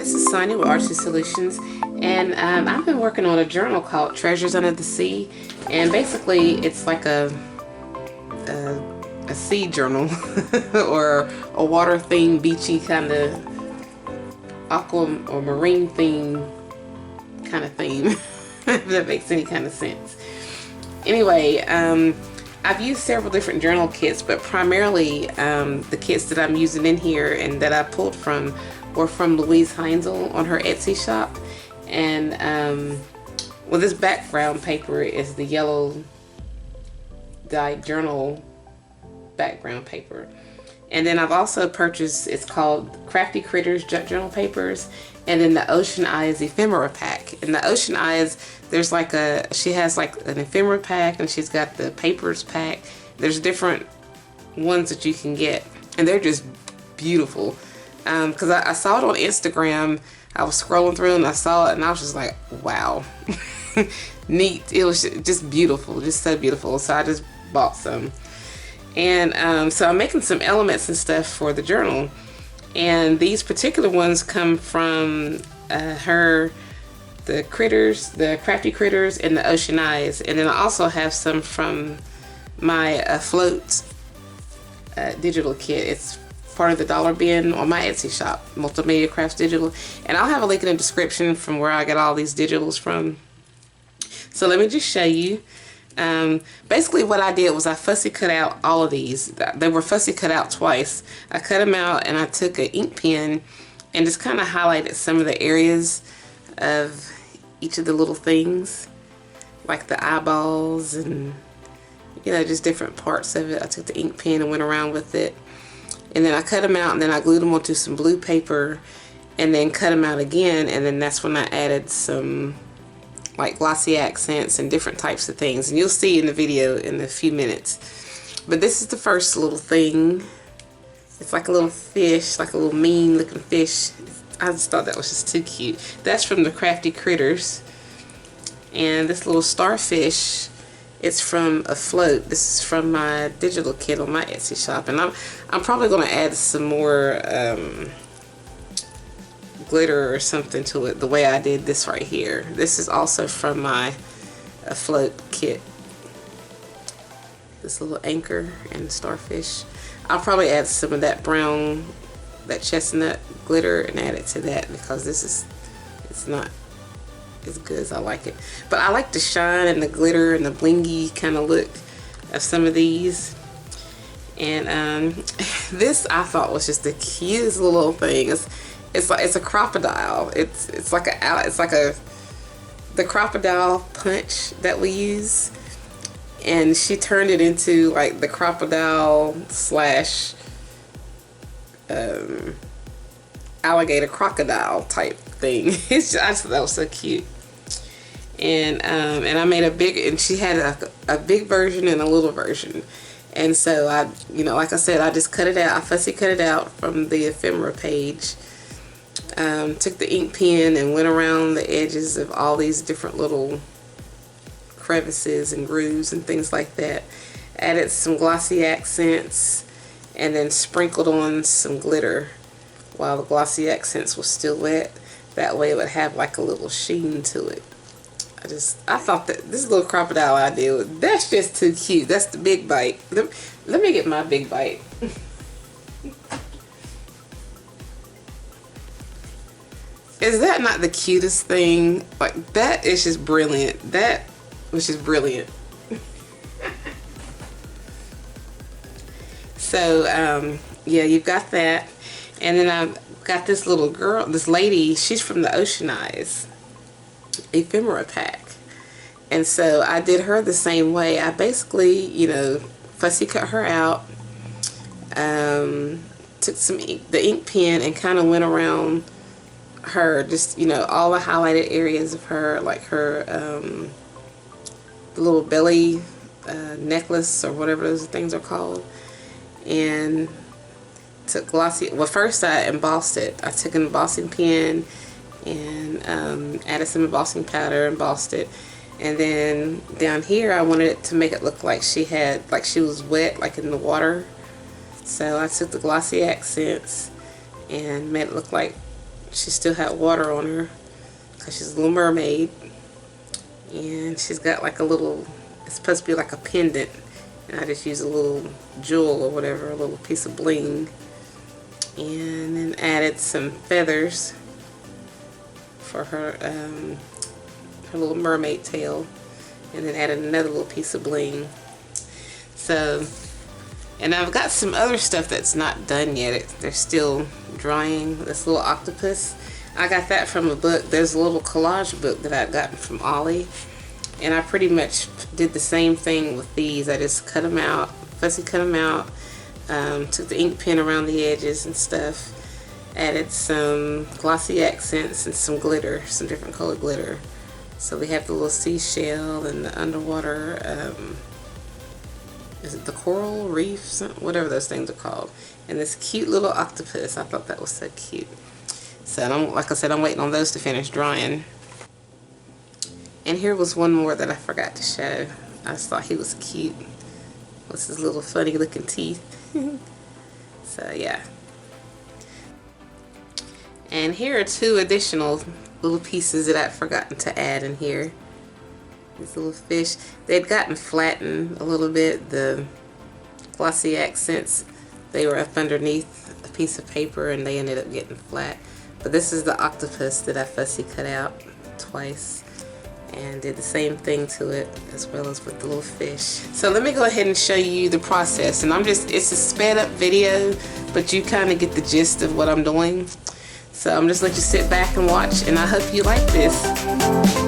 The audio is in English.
this is Sonya with Artsy Solutions, and I've been working on a journal called Treasures Under the Sea, and basically it's like a sea journal or a water theme, beachy kind of aqua or marine theme kind of theme, if that makes any kind of sense. Anyway, I've used several different journal kits, but primarily the kits that I'm using in here and that I pulled from were from Louise Heinzl on her Etsy shop. And well, this background paper is the yellow dyed journal background paper. And then I've also purchased, it's called Crafty Critters journal papers, and then the Ocean Eyes Ephemera pack. And the Ocean Eyes, there's like she has like an ephemera pack, and she's got the papers pack. There's different ones that you can get, and they're just beautiful. Because I saw it on Instagram. I was scrolling through and I saw it, and I was just like, wow. Neat. It was just beautiful, just so beautiful. So I just bought some. And so I'm making some elements and stuff for the journal, and these particular ones come from the Crafty Critters and the Ocean Eyes. And then I also have some from my Afloat digital kit. It's part of the dollar bin on my Etsy shop, Multimedia Crafts Digital, and I'll have a link in the description from where I got all these digitals from. So let me just show you. Basically what I did was I fussy cut out all of these. They were fussy cut out twice. I cut them out and I took an ink pen and just kind of highlighted some of the areas of each of the little things, like the eyeballs and, you know, just different parts of it. I took the ink pen and went around with it, and then I cut them out, and then I glued them onto some blue paper and then cut them out again, and then that's when I added some like glossy accents and different types of things, and you'll see in the video in a few minutes. But this is the first little thing. It's like a little fish, like a little mean looking fish. I just thought that was just too cute. That's from the Crafty Critters. And this little starfish, it's from Afloat. This is from my digital kit on my Etsy shop, and I'm probably going to add some more glitter or something to it, the way I did this right here. This is also from my Afloat kit. This little anchor and starfish. I'll probably add some of that brown, that chestnut glitter and add it to that, because it's not as good as I like it. But I like the shine and the glitter and the blingy kind of look of some of these. And this I thought was just the cutest little thing. It's a crocodile. It's like the crocodile punch that we use, and she turned it into like the crocodile slash alligator crocodile type thing. I just thought that was so cute. And I made a big, and she had a big version and a little version. And so I, you know, like I said, I just cut it out. I fussy cut it out from the ephemera page. Took the ink pen and went around the edges of all these different little crevices and grooves and things like that. Added some glossy accents and then sprinkled on some glitter while the glossy accents were still wet. That way it would have like a little sheen to it. I thought that this little crocodile idea, that's just too cute. That's the big bite. Let me get my big bite. Is that not the cutest thing? Like, that is just brilliant. That was just brilliant. So, yeah, you've got that. And then I've got this little girl, this lady, she's from the Ocean Eyes Ephemera pack. And so I did her the same way. I basically, you know, fussy cut her out. Took the ink pen and kind of went around her, just, you know, all the highlighted areas of her, like her the little belly necklace or whatever those things are called. And took glossy, well, first I embossed it. I took an embossing pen and added some embossing powder, embossed it, and then down here I wanted it to make it look like she was wet, like in the water. So I took the glossy accents and made it look like she still had water on her because she's a little mermaid. And she's got like a little, it's supposed to be like a pendant, and I just use a little jewel or whatever, a little piece of bling, and then added some feathers for her her little mermaid tail, and then added another little piece of bling. So, and I've got some other stuff that's not done yet. They're still drying. This little octopus, I got that from a book. There's a little collage book that I've gotten from Ollie, and I pretty much did the same thing with these. I just cut them out, fussy cut them out, took the ink pen around the edges and stuff, added some Glossy Accents and some glitter, some different color glitter. So we have the little seashell and the underwater, is it the coral reef, whatever those things are called, and this cute little octopus. I thought that was so cute. So like I said, I'm waiting on those to finish drying. And here was one more that I forgot to show. I just thought he was cute with his little funny looking teeth. So yeah. And here are two additional little pieces that I'd forgotten to add in here. These little fish, they'd gotten flattened a little bit. The Glossy Accents, they were up underneath a piece of paper and they ended up getting flat. But this is the octopus that I fussy cut out twice and did the same thing to it as well as with the little fish. So let me go ahead and show you the process. And it's a sped up video, but you kind of get the gist of what I'm doing. So I'm just let you sit back and watch, and I hope you like this.